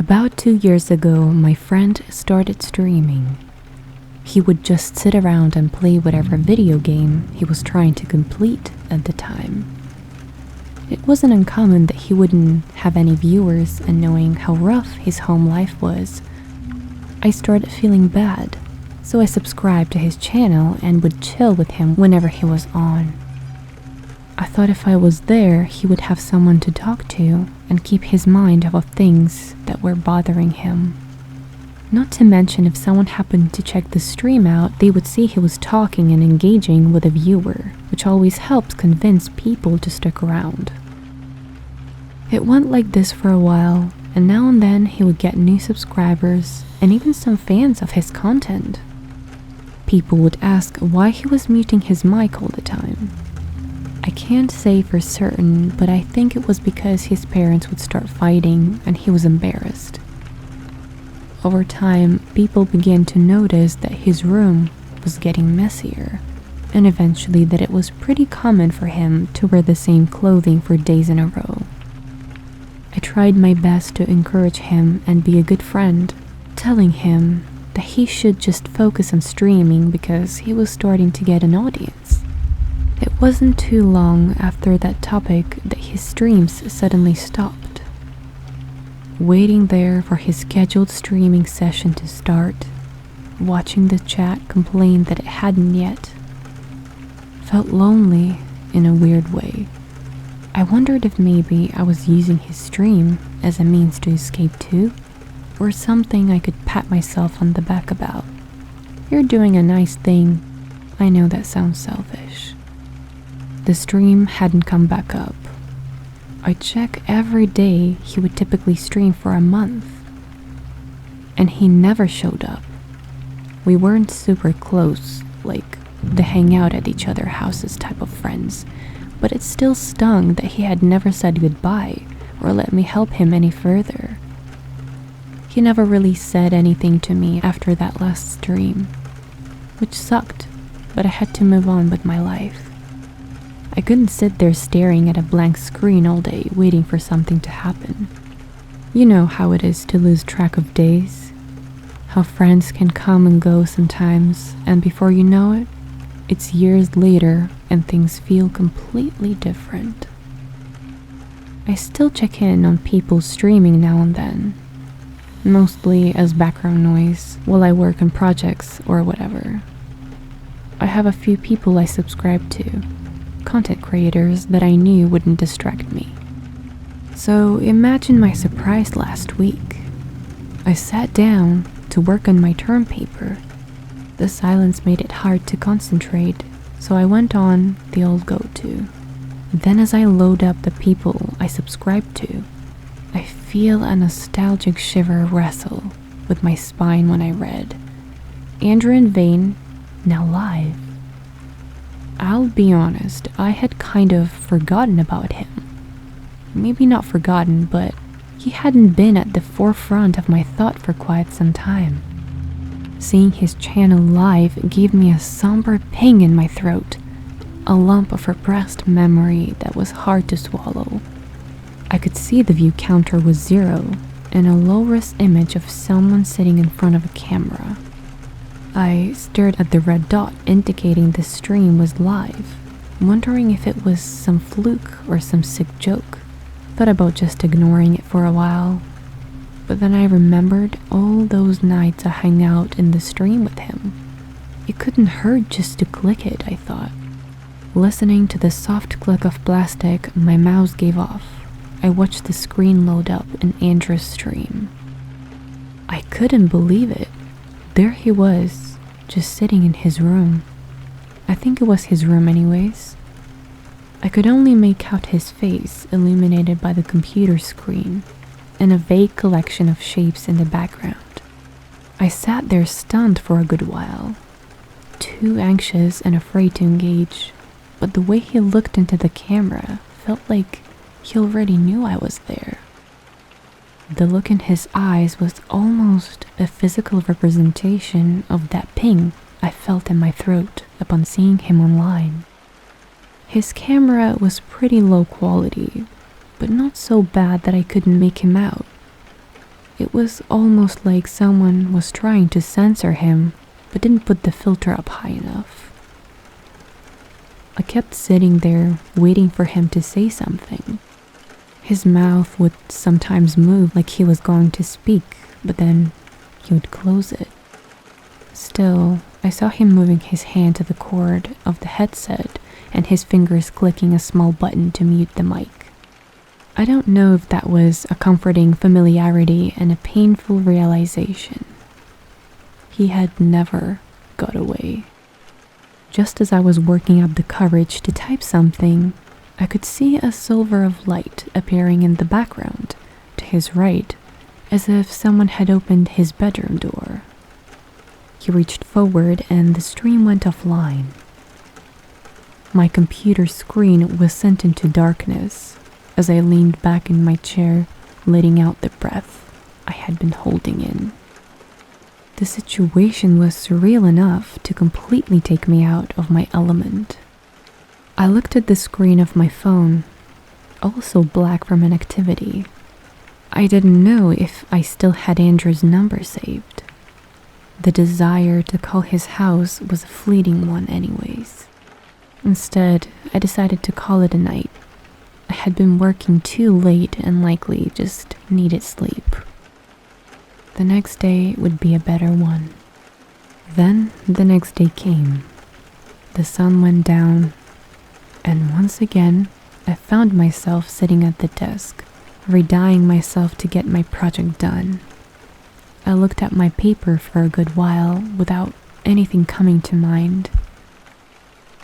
About 2 years ago, my friend started streaming. He would just sit around and play whatever video game he was trying to complete at the time. It wasn't uncommon that he wouldn't have any viewers, and knowing how rough his home life was, I started feeling bad, so I subscribed to his channel and would chill with him whenever he was on. I thought if I was there, he would have someone to talk to and keep his mind off of things that were bothering him. Not to mention, if someone happened to check the stream out, they would see he was talking and engaging with a viewer, which always helps convince people to stick around. It went like this for a while, and now and then he would get new subscribers and even some fans of his content. People would ask why he was muting his mic all the time. I can't say for certain, but I think it was because his parents would start fighting and he was embarrassed. Over time, people began to notice that his room was getting messier, and eventually that it was pretty common for him to wear the same clothing for days in a row. I tried my best to encourage him and be a good friend, telling him that he should just focus on streaming because he was starting to get an audience. It wasn't too long after that topic that his streams suddenly stopped. Waiting there for his scheduled streaming session to start, watching the chat complain that it hadn't yet, felt lonely in a weird way. I wondered if maybe I was using his stream as a means to escape too, or something I could pat myself on the back about. You're doing a nice thing. I know that sounds selfish. The stream hadn't come back up. I check every day. He would typically stream for a month, and he never showed up. We weren't super close, like the hang out at each other's houses type of friends, but it still stung that he had never said goodbye or let me help him any further. He never really said anything to me after that last stream, which sucked, but I had to move on with my life. I couldn't sit there staring at a blank screen all day waiting for something to happen. You know how it is to lose track of days, how friends can come and go sometimes, and before you know it, it's years later and things feel completely different. I still check in on people streaming now and then, mostly as background noise while I work on projects or whatever. I have a few people I subscribe to, content creators that I knew wouldn't distract me. So imagine my surprise last week. I sat down to work on my term paper. The silence made it hard to concentrate, so I went on the old go-to. Then as I load up the people I subscribe to, I feel a nostalgic shiver wrestle with my spine when I read Andrew and Vane, now live. I'll be honest, I had kind of forgotten about him. Maybe not forgotten, but he hadn't been at the forefront of my thought for quite some time. Seeing his channel live gave me a somber ping in my throat, a lump of repressed memory that was hard to swallow. I could see the view counter was 0 and a low-res image of someone sitting in front of a camera. I stared at the red dot indicating the stream was live, wondering if it was some fluke or some sick joke. Thought about just ignoring it for a while, but then I remembered all those nights I hung out in the stream with him. It couldn't hurt just to click it, I thought. Listening to the soft click of plastic my mouse gave off, I watched the screen load up in Andrew's stream. I couldn't believe it. There he was, just sitting in his room. I think it was his room anyways. I could only make out his face illuminated by the computer screen and a vague collection of shapes in the background. I sat there stunned for a good while, too anxious and afraid to engage, but the way he looked into the camera felt like he already knew I was there. The look in his eyes was almost a physical representation of that ping I felt in my throat upon seeing him online. His camera was pretty low quality, but not so bad that I couldn't make him out. It was almost like someone was trying to censor him, but didn't put the filter up high enough. I kept sitting there, waiting for him to say something. His mouth would sometimes move like he was going to speak, but then he would close it. Still, I saw him moving his hand to the cord of the headset and his fingers clicking a small button to mute the mic. I don't know if that was a comforting familiarity and a painful realization. He had never got away. Just as I was working up the courage to type something, I could see a silver of light appearing in the background, to his right, as if someone had opened his bedroom door. He reached forward and the stream went offline. My computer screen was sent into darkness as I leaned back in my chair, letting out the breath I had been holding in. The situation was surreal enough to completely take me out of my element. I looked at the screen of my phone, also black from an activity. I didn't know if I still had Andrew's number saved. The desire to call his house was a fleeting one anyways. Instead, I decided to call it a night. I had been working too late and likely just needed sleep. The next day would be a better one. Then the next day came. The sun went down, and once again, I found myself sitting at the desk, readying myself to get my project done. I looked at my paper for a good while without anything coming to mind.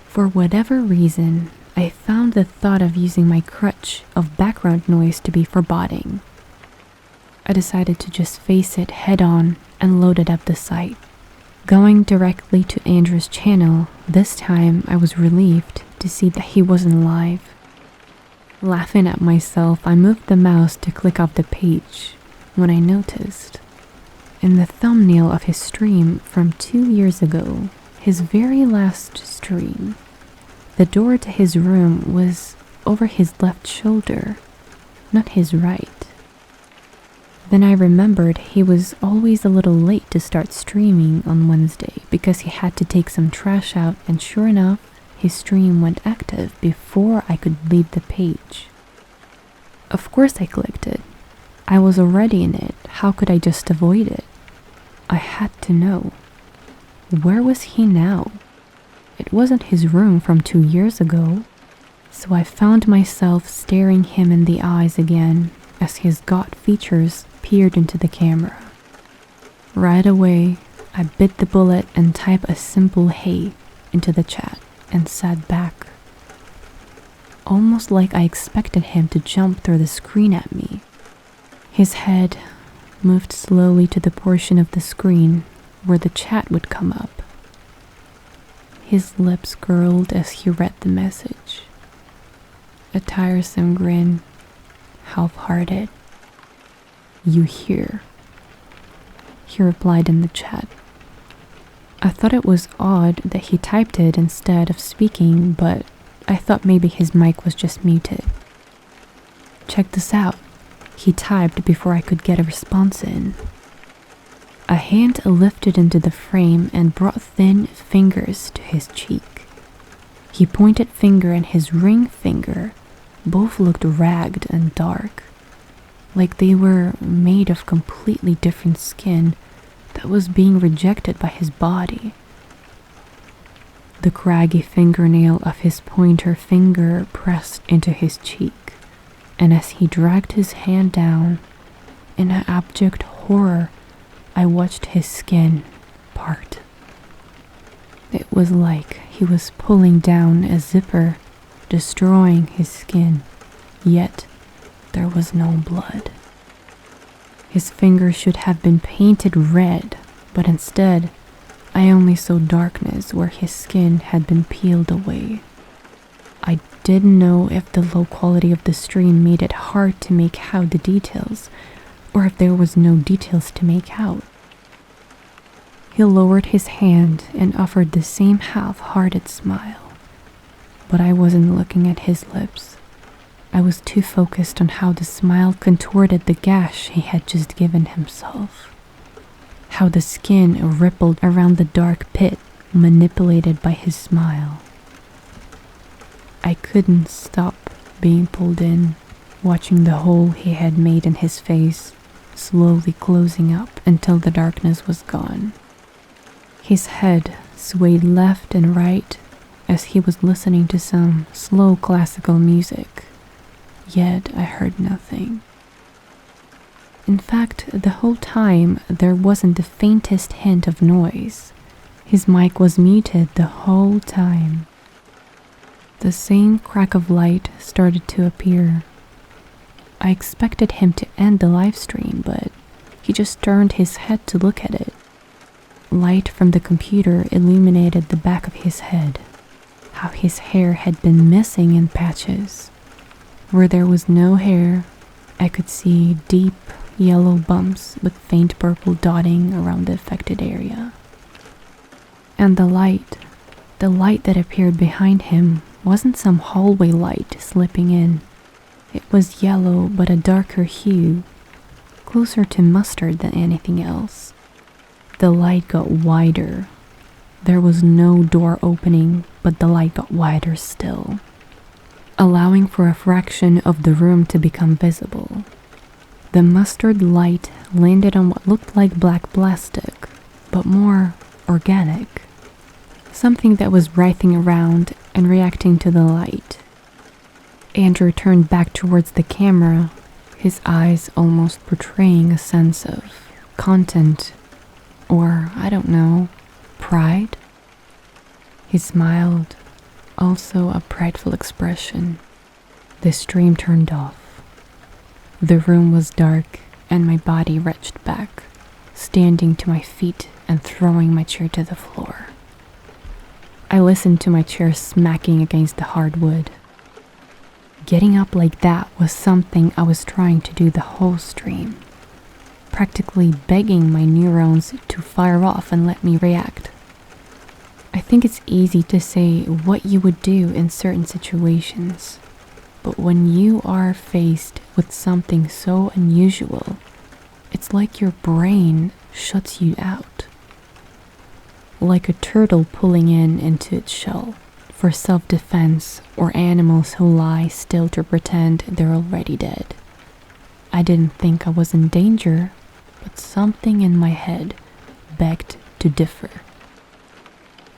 For whatever reason, I found the thought of using my crutch of background noise to be foreboding. I decided to just face it head on and loaded up the site. Going directly to Andrew's channel, this time I was relieved to see that he wasn't live. Laughing at myself, I moved the mouse to click off the page when I noticed, in the thumbnail of his stream from 2 years ago, his very last stream, the door to his room was over his left shoulder, not his right. Then I remembered he was always a little late to start streaming on Wednesday because he had to take some trash out, and sure enough, his stream went active before I could leave the page. Of course I clicked it. I was already in it. How could I just avoid it? I had to know. Where was he now? It wasn't his room from 2 years ago. So I found myself staring him in the eyes again as his gaunt features peered into the camera. Right away, I bit the bullet and typed a simple "hey" into the chat and sat back. Almost like I expected him to jump through the screen at me. His head moved slowly to the portion of the screen where the chat would come up. His lips curled as he read the message. A tiresome grin, half-hearted. "You here?" he replied in the chat. I thought it was odd that he typed it instead of speaking, but I thought maybe his mic was just muted. "Check this out," he typed before I could get a response in. A hand lifted into the frame and brought thin fingers to his cheek. His pointed finger and his ring finger both looked ragged and dark, like they were made of completely different skin that was being rejected by his body. The craggy fingernail of his pointer finger pressed into his cheek, and as he dragged his hand down, in abject horror, I watched his skin part. It was like he was pulling down a zipper, destroying his skin, yet there was no blood. His fingers should have been painted red, but instead, I only saw darkness where his skin had been peeled away. I didn't know if the low quality of the stream made it hard to make out the details, or if there was no details to make out. He lowered his hand and offered the same half-hearted smile, but I wasn't looking at his lips. I was too focused on how the smile contorted the gash he had just given himself. How the skin rippled around the dark pit manipulated by his smile. I couldn't stop being pulled in, watching the hole he had made in his face slowly closing up until the darkness was gone. His head swayed left and right as he was listening to some slow classical music, yet I heard nothing. In fact, the whole time there wasn't the faintest hint of noise. His mic was muted the whole time. The same crack of light started to appear. I expected him to end the live stream, but he just turned his head to look at it. Light from the computer illuminated the back of his head, how his hair had been missing in patches. Where there was no hair, I could see deep yellow bumps with faint purple dotting around the affected area. And the light that appeared behind him wasn't some hallway light slipping in. It was yellow but a darker hue, closer to mustard than anything else. The light got wider. There was no door opening, but the light got wider still, allowing for a fraction of the room to become visible. The mustard light landed on what looked like black plastic, but more organic. Something that was writhing around and reacting to the light. Andrew turned back towards the camera, his eyes almost portraying a sense of content, or I don't know, pride. He smiled, also a prideful expression. The stream turned off. The room was dark and my body retched back, standing to my feet and throwing my chair to the floor. I listened to my chair smacking against the hardwood. Getting up like that was something I was trying to do the whole stream, practically begging my neurons to fire off and let me react. I think it's easy to say what you would do in certain situations, but when you are faced with something so unusual, it's like your brain shuts you out. Like a turtle pulling into its shell for self-defense, or animals who lie still to pretend they're already dead. I didn't think I was in danger, but something in my head begged to differ.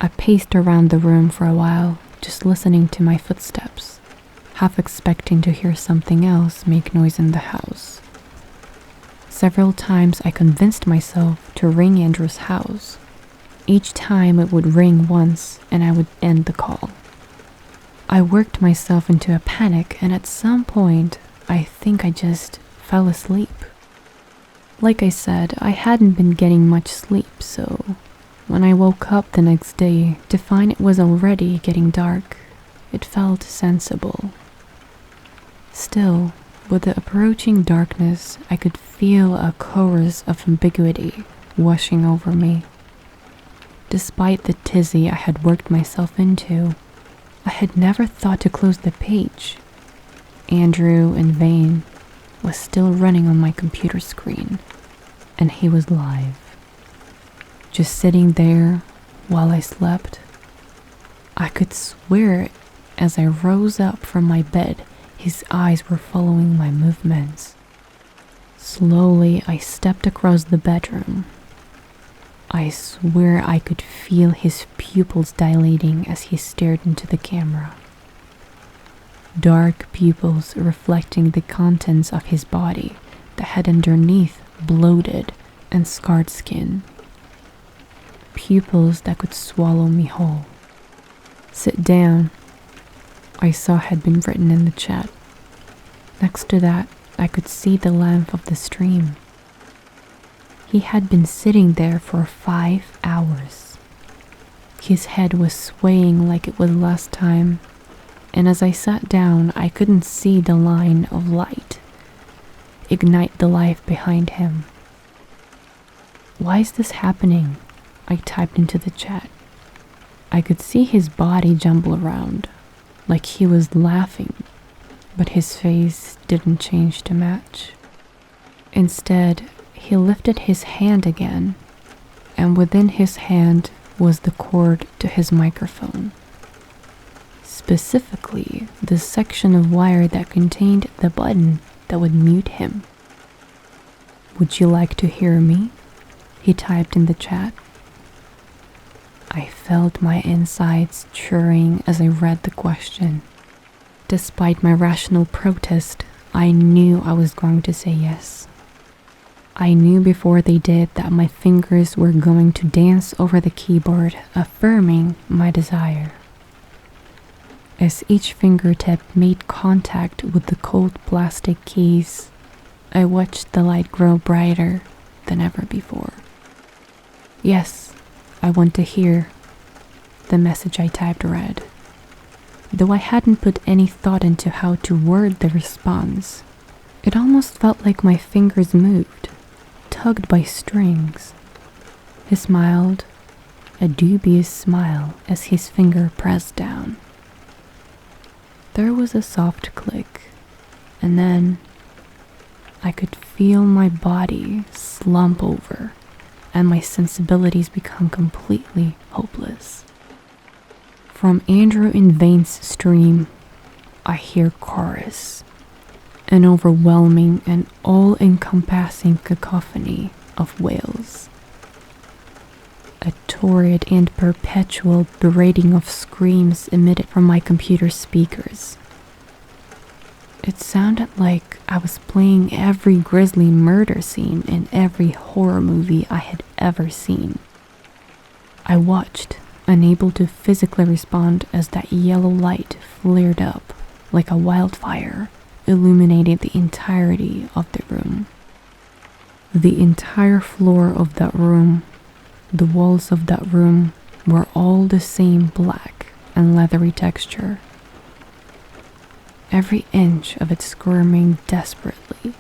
I paced around the room for a while, just listening to my footsteps, half expecting to hear something else make noise in the house. Several times I convinced myself to ring Andrew's house. Each time it would ring once and I would end the call. I worked myself into a panic, and at some point I think I just fell asleep. Like I said, I hadn't been getting much sleep, so when I woke up the next day to find it was already getting dark, it felt sensible. Still, with the approaching darkness, I could feel a chorus of ambiguity washing over me. Despite the tizzy I had worked myself into, I had never thought to close the page. Andrew, in vain, was still running on my computer screen, and he was live. Just sitting there while I slept. I could swear as I rose up from my bed, his eyes were following my movements. Slowly, I stepped across the bedroom. I swear I could feel his pupils dilating as he stared into the camera. Dark pupils reflecting the contents of his body that had underneath bloated and scarred skin. Pupils that could swallow me whole. "Sit down," I saw had been written in the chat. Next to that, I could see the length of the stream. He had been sitting there for 5 hours. His head was swaying like it was last time, and as I sat down, I couldn't see the line of light ignite the life behind him. "Why is this happening?" I typed into the chat. I could see his body jumble around, like he was laughing, but his face didn't change to match. Instead, he lifted his hand again, and within his hand was the cord to his microphone. Specifically, the section of wire that contained the button that would mute him. "Would you like to hear me?" he typed in the chat. I felt my insides churning as I read the question. Despite my rational protest, I knew I was going to say yes. I knew before they did that my fingers were going to dance over the keyboard, affirming my desire. As each fingertip made contact with the cold plastic keys, I watched the light grow brighter than ever before. "Yes, I want to hear," the message I typed read. Though I hadn't put any thought into how to word the response, it almost felt like my fingers moved, tugged by strings. He smiled, a dubious smile as his finger pressed down. There was a soft click, and then I could feel my body slump over and my sensibilities become completely hopeless. From Andrew in Vain's stream, I hear chorus, an overwhelming and all-encompassing cacophony of wails. A torrid and perpetual berating of screams emitted from my computer speakers. It sounded like I was playing every grisly murder scene in every horror movie I had ever seen. I watched, unable to physically respond as that yellow light flared up like a wildfire, illuminating the entirety of the room. The entire floor of that room, the walls of that room were all the same black and leathery texture. Every inch of it squirming desperately.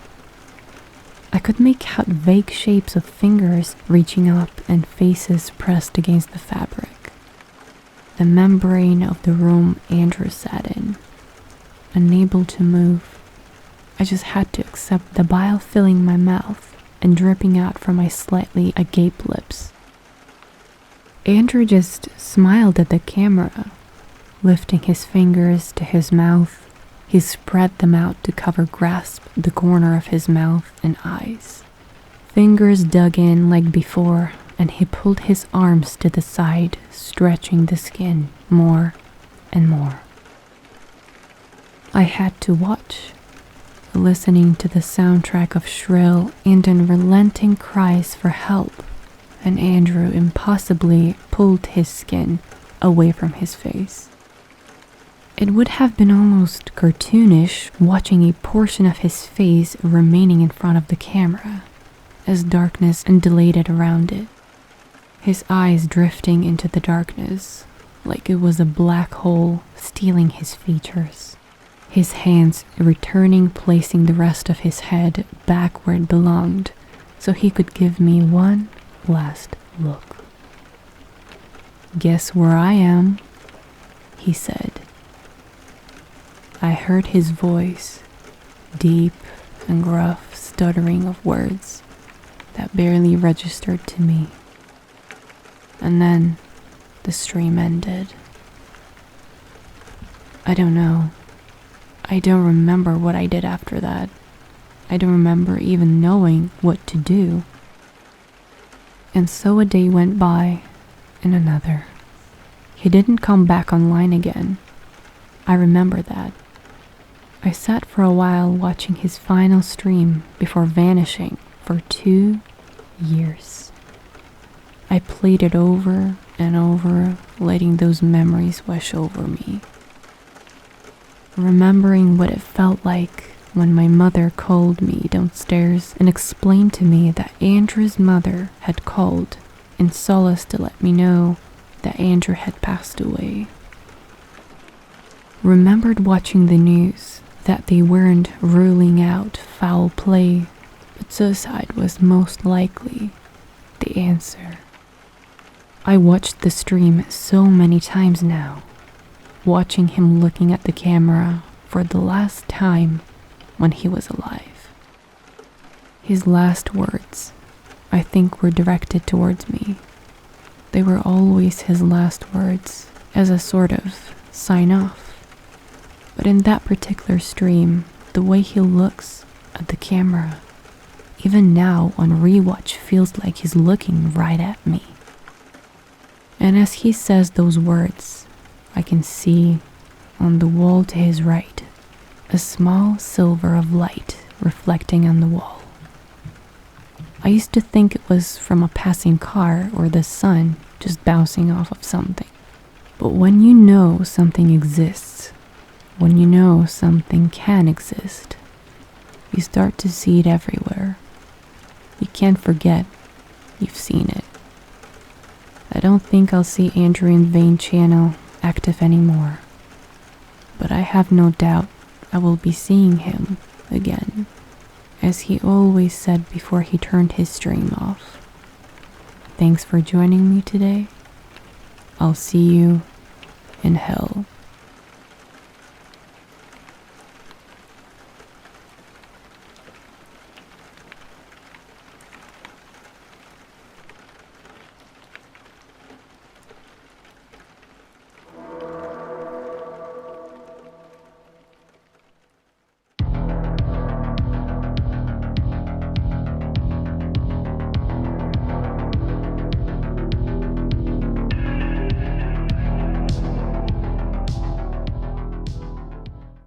I could make out vague shapes of fingers reaching up and faces pressed against the fabric. The membrane of the room Andrew sat in. Unable to move, I just had to accept the bile filling my mouth and dripping out from my slightly agape lips. Andrew just smiled at the camera, lifting his fingers to his mouth. He spread them out to grasp the corner of his mouth and eyes. Fingers dug in like before, and he pulled his arms to the side, stretching the skin more and more. I had to watch, listening to the soundtrack of shrill and unrelenting cries for help, and Andrew impossibly pulled his skin away from his face. It would have been almost cartoonish watching a portion of his face remaining in front of the camera, as darkness undulated around it, his eyes drifting into the darkness like it was a black hole stealing his features, his hands returning, placing the rest of his head back where it belonged so he could give me one last look. "Guess where I am," he said. I heard his voice, deep and gruff stuttering of words that barely registered to me. And then the stream ended. I don't know. I don't remember what I did after that. I don't remember even knowing what to do. And so a day went by, and another. He didn't come back online again. I remember that. I sat for a while watching his final stream before vanishing for 2 years. I played it over and over, letting those memories wash over me. Remembering what it felt like when my mother called me downstairs and explained to me that Andrew's mother had called in solace to let me know that Andrew had passed away. Remembered watching the news that they weren't ruling out foul play, but suicide was most likely the answer. I watched the stream so many times now, watching him looking at the camera for the last time when he was alive. His last words, I think, were directed towards me. They were always his last words, as a sort of sign-off. But in that particular stream, the way he looks at the camera, even now on rewatch, feels like he's looking right at me. And as he says those words, I can see on the wall to his right a small silver of light reflecting on the wall. I used to think it was from a passing car or the sun just bouncing off of something. But when you know something exists, when you know something can exist, you start to see it everywhere. You can't forget you've seen it. I don't think I'll see Andrew and Vane channel active anymore, but I have no doubt I will be seeing him again, as he always said before he turned his stream off. Thanks for joining me today. I'll see you in hell.